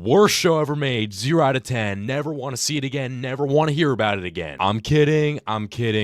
worst show ever made, 0 out of 10, never want to see it again, never want to hear about it again. I'm kidding.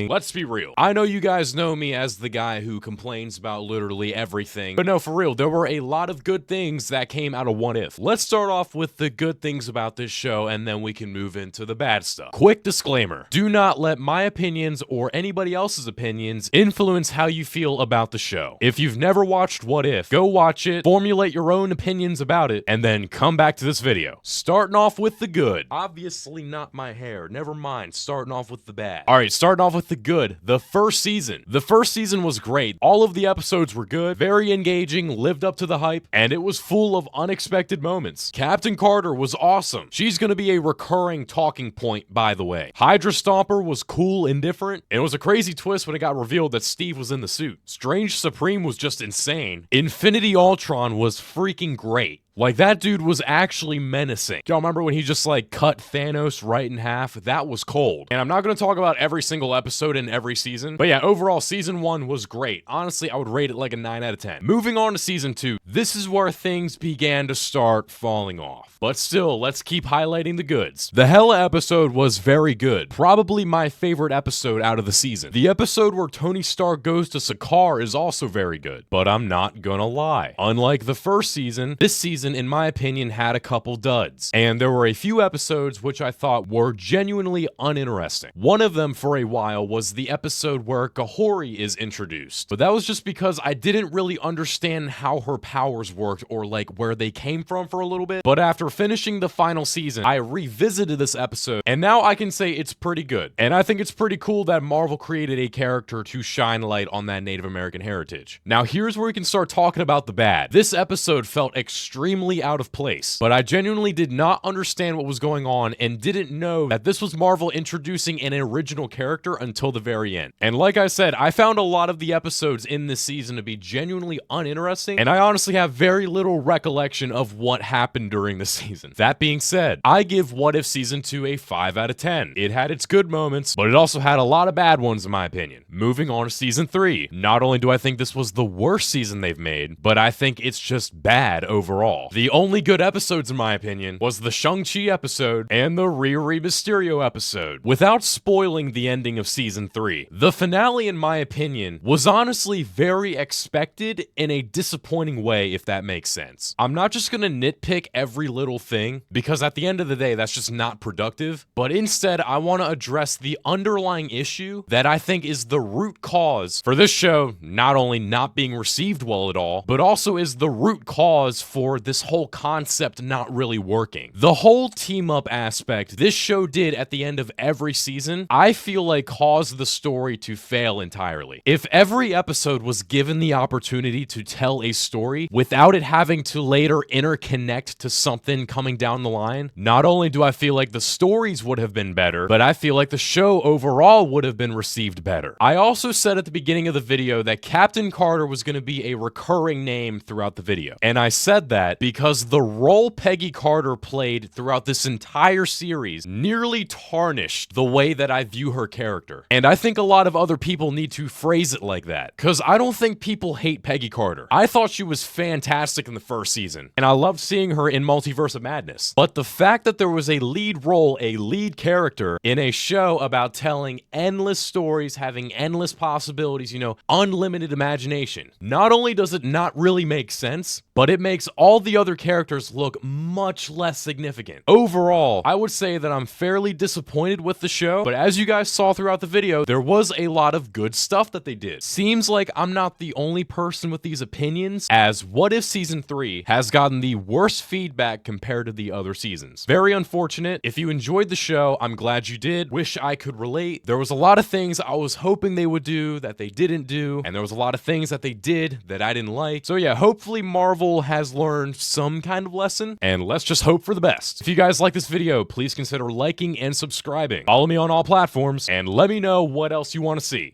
Let's be real. I know you guys know me as the guy who complains about literally everything, but no, for real, there were a lot of good things that came out of What If. Let's start off with the good things about this show, and then we can move into the bad stuff. Quick disclaimer: do not let my opinions or anybody else's opinions influence how you feel about the show. If you've never watched What If, go watch it, formulate your own opinions about it, and then come back to this video. Starting off with the good. Obviously not my hair. Never mind. Starting off with the bad. Alright, starting off with the good. The first season. The first season was great. All of the episodes were good, very engaging, lived up to the hype, and it was full of unexpected moments. Captain Carter was awesome. She's gonna be a recurring talking point, by the way. Hydra Stomper was cool and different, and it was a crazy twist when it got revealed that Steve was in the suit. Strange Supreme was just insane. Infinity Ultron was freaking great. Like, that dude was actually menacing. Y'all remember when he just, like, cut Thanos right in half? That was cold. And I'm not gonna talk about every single episode in every season, but yeah, overall, season 1 was great. Honestly, I would rate it like a 9 out of 10. Moving on to season 2, this is where things began to start falling off. But still, let's keep highlighting the goods. The Hela episode was very good. Probably my favorite episode out of the season. The episode where Tony Stark goes to Sakaar is also very good. But I'm not gonna lie. Unlike the first season, this season, in my opinion, had a couple duds. And there were a few episodes which I thought were genuinely uninteresting. One of them for a while was the episode where Kahori is introduced. But that was just because I didn't really understand how her powers worked or like where they came from for a little bit. But after finishing the final season, I revisited this episode and now I can say it's pretty good. And I think it's pretty cool that Marvel created a character to shine light on that Native American heritage. Now here's where we can start talking about the bad. This episode felt extremely out of place, but I genuinely did not understand what was going on and didn't know that this was Marvel introducing an original character until the very end. And like I said, I found a lot of the episodes in this season to be genuinely uninteresting, and I honestly have very little recollection of what happened during the season. That being said, I give What If Season 2 a 5 out of 10. It had its good moments, but it also had a lot of bad ones in my opinion. Moving on to Season 3. Not only do I think this was the worst season they've made, but I think it's just bad overall. The only good episodes, in my opinion, was the Shang-Chi episode and the Riri Mysterio episode. Without spoiling the ending of Season 3, the finale, in my opinion, was honestly very expected in a disappointing way, if that makes sense. I'm not just gonna nitpick every little thing, because at the end of the day, that's just not productive, but instead, I want to address the underlying issue that I think is the root cause for this show not only not being received well at all, but also is the root cause for this whole concept not really working. The whole team up aspect this show did at the end of every season, I feel like caused the story to fail entirely. If every episode was given the opportunity to tell a story without it having to later interconnect to something coming down the line, not only do I feel like the stories would have been better, but I feel like the show overall would have been received better. I also said at the beginning of the video that Captain Carter was going to be a recurring name throughout the video. And I said that because the role Peggy Carter played throughout this entire series nearly tarnished the way that I view her character. And I think a lot of other people need to phrase it like that, because I don't think people hate Peggy Carter. I thought she was fantastic in the first season, and I loved seeing her in Multiverse of Madness. But the fact that there was a lead role, a lead character, in a show about telling endless stories, having endless possibilities, you know, unlimited imagination, not only does it not really make sense, but it makes all the other characters look much less significant. Overall, I would say that I'm fairly disappointed with the show, but as you guys saw throughout the video, there was a lot of good stuff that they did. Seems like I'm not the only person with these opinions, as What If Season 3 has gotten the worst feedback compared to the other seasons. Very unfortunate. If you enjoyed the show, I'm glad you did. Wish I could relate. There was a lot of things I was hoping they would do that they didn't do, and there was a lot of things that they did that I didn't like. So yeah, hopefully Marvel has learned some kind of lesson, and let's just hope for the best. If you guys like this video, please consider liking and subscribing. Follow me on all platforms, and let me know what else you want to see.